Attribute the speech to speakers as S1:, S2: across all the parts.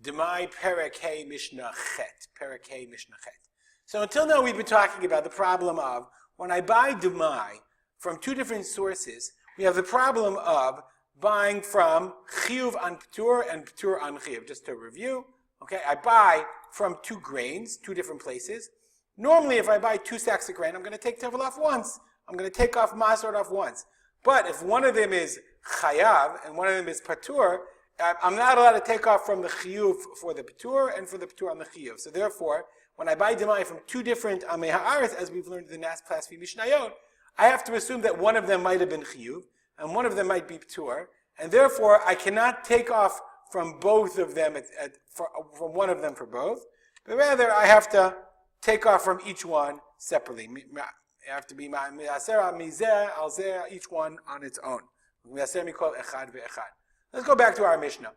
S1: Demai Perek Hey Mishnah Chet. Perek Hey Mishnah Chet. So until now we've been talking about the problem of when I buy Demai from two different sources, we have the problem of buying from Chiyuv on P'tur and P'tur on Chiyuv. Just to review, okay, I buy from two grains, two different places. Normally if I buy 2 sacks of grain, I'm going to take Tevel off once. I'm going to take off Ma'aser off once. But if one of them is Chayav and one of them is Patur, I'm not allowed to take off from the Chiyuv for the Patur and for the Patur on the Chiyuv. So therefore, when I buy Demai from two different Amei Ha'aretz, as we've learned in the last class, Mishnayot, I have to assume that one of them might have been Chiyuv and one of them might be Patur, and therefore I cannot take off from both of them, from one of them for both, but rather I have to take off from each one separately. It have to be each one on its own. Let's go back to our Mishnah.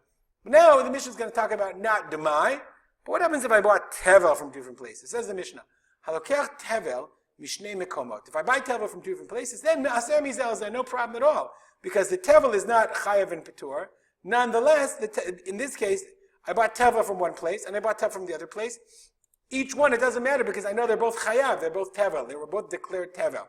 S1: Now the Mishnah is going to talk about not Demai, but what happens if I bought Tevel from different places? Says the Mishnah, Halokech Tevel mishnei mekomot. If I buy Tevel from two different places, then Me'aser Mizel is no problem at all, because the Tevel is not Chayav and Patur. Nonetheless, in this case, I bought Tevel from one place and I bought Tevel from the other place. Each one, it doesn't matter because I know they're both Chayav, they're both Tevel. They were both declared Tevel.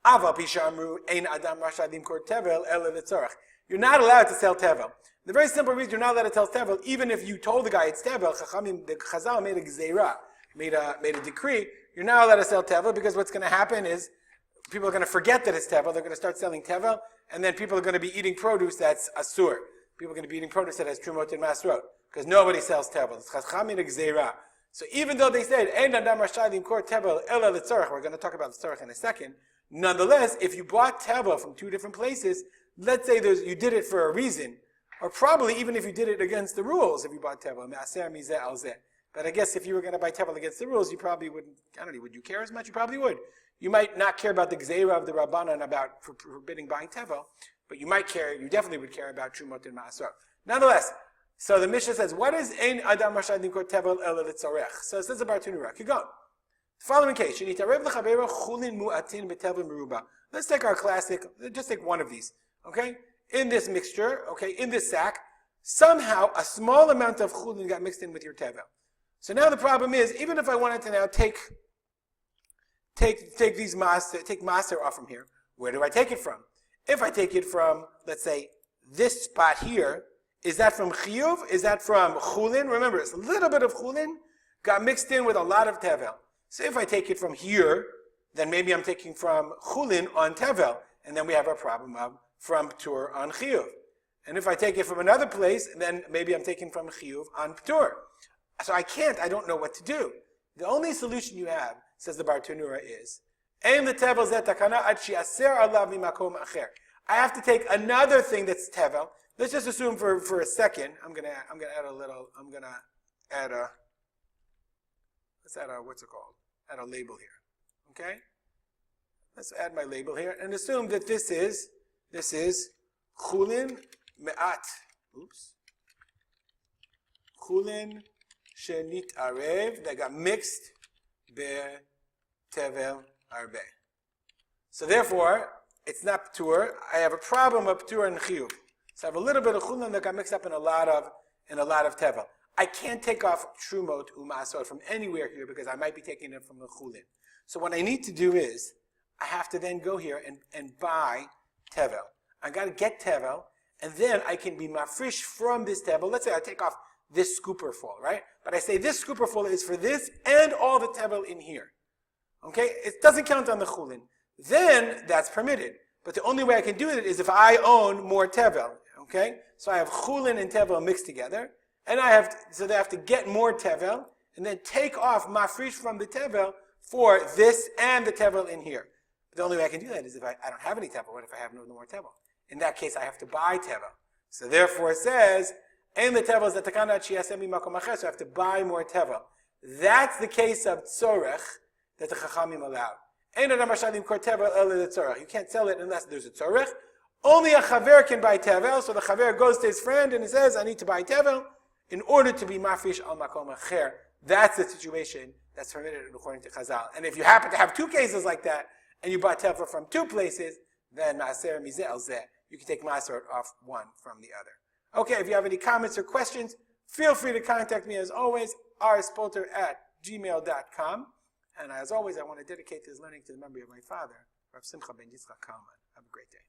S1: Ava pishamru ein adam rashad limkor Tevel ela letzorach. You're not allowed to sell Tevel. The very simple reason you're not allowed to sell Tevel, even if you told the guy it's Tevel, Chachamim, the Chazal made a gzeira, made a decree, you're not allowed to sell Tevel because what's going to happen is people are going to forget that it's Tevel, they're going to start selling Tevel, and then people are going to be eating produce that's Asur. People are going to be eating produce that has Terumah and Ma'aser, because nobody sells Tevel. It's Chachamim made a gzeira. So even though they said, Ein adam rashad limkor Tevel ela letzorach, we're going to talk about the tzorach in a second, nonetheless, if you bought Tevel from two different places, let's say you did it for a reason, or probably even if you did it against the rules, if you bought Tevel, Me'aser Mizeh Al Zeh. But I guess if you were going to buy Tevel against the rules, you probably wouldn't, I don't know, would you care as much? You probably would. You might not care about the Gzeira of the Rabbanan about forbidding buying Tevel, but you definitely would care about Terumah and Ma'aser. Nonetheless, so the Mishnah says, what is Ein Adam Rashad Limkor Tevel Ela Litzorech? So it says about Tunura. Keep going. The following case, let's take our classic, just take one of these, okay? In this mixture, okay, in this sack, somehow a small amount of chulin got mixed in with your tevel. So now the problem is, even if I wanted to now take these maser off from here, where do I take it from? If I take it from, let's say, this spot here, is that from chiyuv? Is that from chulin? Remember, it's a little bit of chulin got mixed in with a lot of tevel. So if I take it from here, then maybe I'm taking from chulin on tevel, and then we have a problem of from P'tur on Chiyuv. And if I take it from another place, then maybe I'm taking from Chiyuv on P'tur. So I don't know what to do. The only solution you have, says the Bar Tanura, is I have to take another thing that's Tevel. Let's just assume for a second, let's add a label here. Okay? Let's add my label here and assume that this is chulin me'at. Chulin shenit arev, that got mixed be-tevel arbe. So therefore, it's not p'tur. I have a problem of p'tur and chiyuv. So I have a little bit of chulin that got mixed up in a lot of tevel. I can't take off trumot u'ma'asot from anywhere here because I might be taking it from the chulin. So what I need to do is, I have to then go here and buy tevel. I got to get tevel, and then I can be mafresh from this tevel. Let's say I take off this scooper full, right? But I say this scooper full is for this and all the tevel in here. Okay? It doesn't count on the chulin. Then that's permitted. But the only way I can do it is if I own more tevel. Okay? So I have chulin and tevel mixed together, and they have to get more tevel, and then take off mafresh from the tevel for this and the tevel in here. The only way I can do that is if I don't have any tevel. What if I have no more tevel? In that case, I have to buy tevel. So therefore it says, "Ein the tevel that takana chiasemi makom acher." So I have to buy more tevel. That's the case of tzorech that the chachamim allowed. Ein adam rashad limkor tevel ela letzorech. You can't sell it unless there's a tzorech. Only a chaver can buy tevel. So the chaver goes to his friend and he says, "I need to buy tevel in order to be mafresh al makom acher." That's the situation that's permitted according to Chazal. And if you happen to have two cases like that, and you bought tevel from two places, then Ma'aser Mizeh Al Zeh. You can take Ma'aser off one from the other. Okay, if you have any comments or questions, Feel free to contact me as always, rspolter@gmail.com. And as always, I want to dedicate this learning to the memory of my father, Harav Simcha ben Yitzchak Kalman. Have a great day.